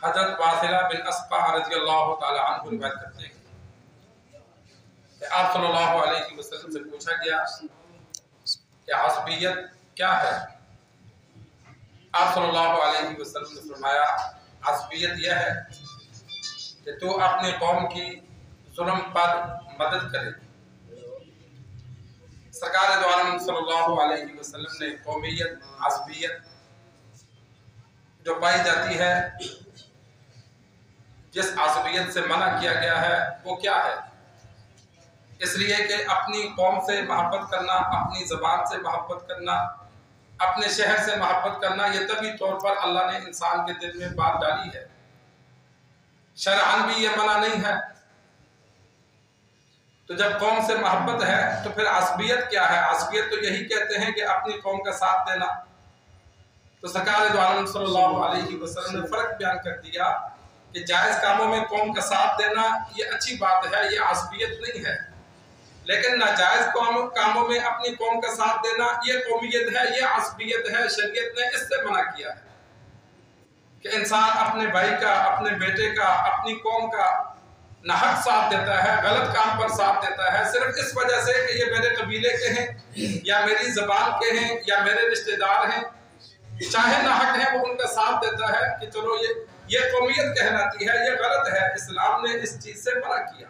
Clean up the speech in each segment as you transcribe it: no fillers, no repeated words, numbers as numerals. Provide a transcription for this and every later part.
حضرت واصلہ بن اسقع رضی اللہ تعالی عنہ روایت کرتے ہیں کہ آپ صلی اللہ علیہ وسلم سے پوچھا گیا کہ عصبیت کیا ہے؟ آپ صلی اللہ علیہ وسلم نے فرمایا عصبیت یہ ہے کہ تو اپنے قوم کی ظلم پر مدد کرے۔ سرکار دو عالم صلی اللہ علیہ وسلم نے قومیت، عصبیت جو پائی جاتی ہے، جس عصبیت سے منع کیا گیا ہے وہ کیا ہے؟ اس لیے کہ اپنی قوم سے محبت کرنا، اپنی زبان سے محبت کرنا، اپنے شہر سے محبت کرنا، یہ طبی طور پر اللہ نے انسان کے دل میں بات ڈالی ہے، شرعاً بھی یہ منع نہیں ہے۔ تو جب قوم سے محبت ہے تو پھر عصبیت کیا ہے؟ عصبیت تو یہی کہتے ہیں کہ اپنی قوم کا ساتھ دینا۔ تو سرکار دو عالم صلی اللہ علیہ وسلم نے فرق بیان کر دیا کہ جائز کاموں میں قوم کا ساتھ دینا یہ اچھی بات ہے، یہ عصبیت نہیں ہے، لیکن ناجائز کاموں میں اپنی قوم کا ساتھ دینا یہ قومیت ہے، یہ عصبیت ہے۔ شریعت نے اس سے منع کیا ہے کہ انسان اپنے بھائی کا، اپنے بیٹے کا، اپنی قوم کا ناحق ساتھ دیتا ہے، غلط کام پر ساتھ دیتا ہے، صرف اس وجہ سے کہ یہ میرے قبیلے کے ہیں یا میری زبان کے ہیں یا میرے رشتہ دار ہیں، چاہے ناحق ہیں، وہ ان کا ساتھ دیتا ہے کہ چلو یہ قومیت کہلاتی ہے، یہ غلط ہے۔ اسلام نے اس چیز سے منع کیا۔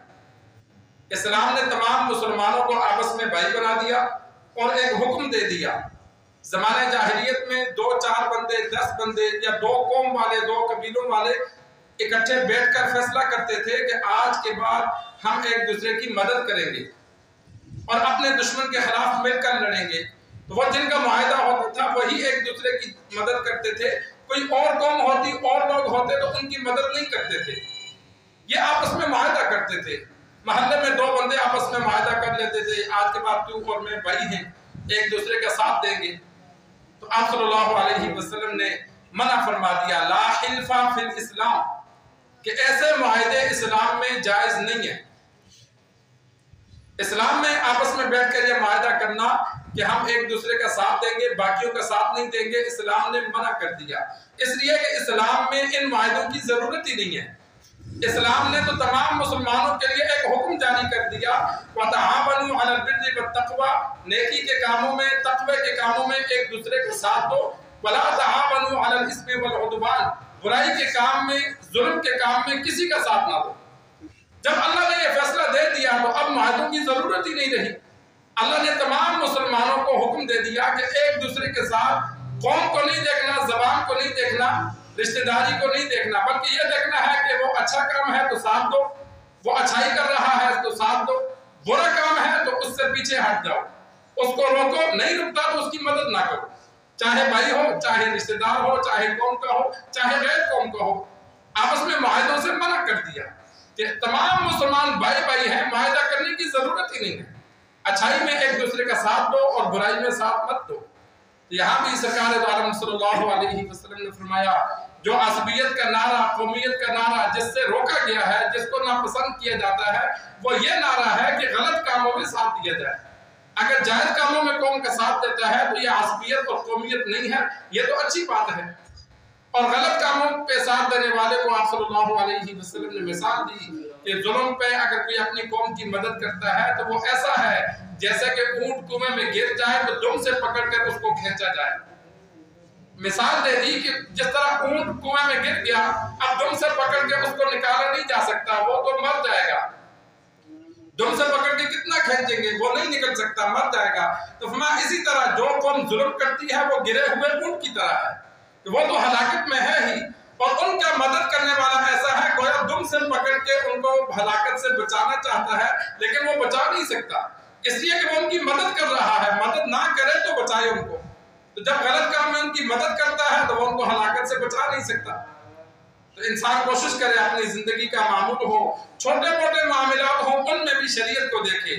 اسلام نے تمام مسلمانوں کو آپس میں بھائی بنا دیا اور ایک حکم دے دیا۔ زمانہ جاہلیت میں 2 4 بندے، 10 بندے یا 2 قوم والے، 2 قبیلوں والے اکٹھے بیٹھ کر فیصلہ کرتے تھے کہ آج کے بعد ہم ایک دوسرے کی مدد کریں گے اور اپنے دشمن کے خلاف مل کر لڑیں گے۔ تو وہ جن کا معاہدہ ہوتا تھا وہی ایک دوسرے کی مدد کرتے تھے۔ کوئی اور قوم ہوتی، اور لوگ ہوتے تو ان کی مدد نہیں کرتے تھے، یہ آپس میں معاہدہ کرتے تھے۔ محلے میں 2 بندے آپس میں معاہدہ کر لیتے تھے، آج کے بعد تو اور میں بھائی ہیں، ایک دوسرے کا ساتھ دیں گے۔ تو آپ صلی اللہ علیہ وسلم نے منع فرما دیا، لا حلف فی الاسلام، کہ ایسے معاہدے اسلام میں جائز نہیں ہیں۔ اسلام میں آپس میں بیٹھ کر یہ معاہدہ کرنا کہ ہم ایک دوسرے کا ساتھ دیں گے، باقیوں کا ساتھ نہیں دیں گے، اسلام نے منع کر دیا، اس لیے کہ اسلام میں ان معاہدوں کی ضرورت ہی نہیں ہے۔ اسلام نے تو تمام مسلمانوں کے لیے ایک حکم جاری کر دیا، وَتَعَاوَنُوا عَلَى الْبِرِّ وَالتَّقْوَىٰ، نیکی کے کاموں میں، تقوی کے کاموں میں ایک دوسرے کو ساتھ دو، وَلَا تَعَاوَنُوا عَلَى الْإِثْمِ وَالْعُدْوَانِ، برائی کے کام میں، ظلم کے کام میں کسی کا ساتھ نہ دو۔ جب اللہ نے یہ فیصلہ دے دیا تو اب معاہدوں کی ضرورت ہی نہیں رہی۔ اللہ نے تمام مسلمانوں کو حکم دے دیا کہ ایک دوسرے کے ساتھ قوم کو نہیں دیکھنا، زبان کو نہیں دیکھنا، رشتہ داری کو نہیں دیکھنا، بلکہ یہ دیکھنا ہے کہ وہ اچھا کام ہے تو ساتھ دو، وہ اچھائی کر رہا ہے تو ساتھ دو، برا کام ہے تو اس سے پیچھے ہٹ جاؤ، اس کو روکو، نہیں رکتا تو اس کی مدد نہ کرو، چاہے بھائی ہو، چاہے رشتہ دار ہو، چاہے قوم کا ہو، چاہے غیر قوم کا ہو۔ آپس میں معاہدوں سے منع کر دیا کہ تمام مسلمان بھائی بھائی ہیں، معاہدہ کرنے کی ضرورت ہی نہیں ہے، اچھائی میں ایک دوسرے کا ساتھ دو اور برائی میں ساتھ مت دو۔ یہاں بھی سرکار دو عالم صلی اللہ علیہ وسلم نے فرمایا، جو عصبیت کا نعرہ، قومیت کا نعرہ جس سے روکا گیا ہے، جس کو ناپسند کیا جاتا ہے، وہ یہ نعرہ ہے کہ غلط کاموں میں ساتھ دیا جائے۔ اگر جائز کاموں میں قوم کا ساتھ دیتا ہے تو یہ عصبیت اور قومیت نہیں ہے، یہ تو اچھی بات ہے۔ اور غلط کاموں پہ ساتھ دینے والے کو آپ صلی اللہ علیہ وسلم نے مثال دی کہ ظلم پہ اگر کوئی اپنی قوم کی مدد کرتا ہے تو وہ ایسا ہے جیسے کہ اونٹ کنویں میں گر جائے تو دم سے پکڑ کر اس کو کھینچا جائے۔ مثال دے دی کہ جس طرح اونٹ کنویں میں گر گیا، اب دم سے پکڑ کے اس کو نکالا نہیں جا سکتا، وہ تو مر جائے گا۔ دم سے پکڑ کے کتنا کھینچیں گے، وہ نہیں نکل سکتا، مر جائے گا۔ تو فرمایا اسی طرح جو قوم ظلم کرتی ہے وہ گرے ہوئے اونٹ کی طرح ہے، وہ تو ہلاکت میں ہے ہی، اور ان کا مدد کرنے والا ایسا ہے گویا دم سے پکڑ کے ان کو ہلاکت سے بچانا چاہتا ہے لیکن وہ بچا نہیں سکتا، اس لیے کہ وہ ان کی مدد کر رہا ہے، مدد نہ کرے تو بچائے ان کو۔ تو جب غلط کام میں ان کی مدد کرتا ہے تو وہ ان کو ہلاکت سے بچا نہیں سکتا۔ تو انسان کوشش کرے اپنی زندگی کا معمول ہو، چھوٹے موٹے معاملات ہوں، ان میں بھی شریعت کو دیکھے،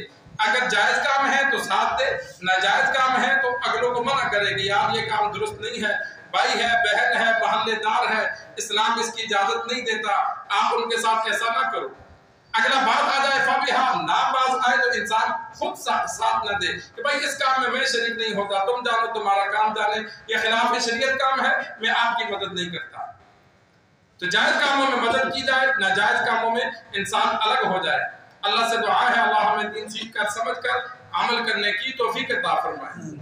اگر جائز کام ہے تو ساتھ دے، ناجائز کام ہے تو اگلوں کو منع کرے گی، یار یہ کام درست نہیں ہے، بھائی ہے، بہن ہے، محلے دار ہے، اسلام اس کی اجازت نہیں دیتا، آپ ان کے ساتھ ایسا نہ کرو۔ اگلا بات آ جائے فَبِهَا، نہ باز آئے تو انسان خود ساتھ نہ دے کہ بھائی اس کام میں شریک نہیں ہوتا، تم جانو تمہارا کام جانے، یہ خلاف شریعت کام ہے، میں آپ کی مدد نہیں کرتا۔ تو جائز کاموں میں مدد کی جائے، ناجائز کاموں میں انسان الگ ہو جائے۔ اللہ سے دعا ہے اللہ ہمیں دین سیکھ کر سمجھ کر عمل کرنے کی توفیق عطا فرمائے۔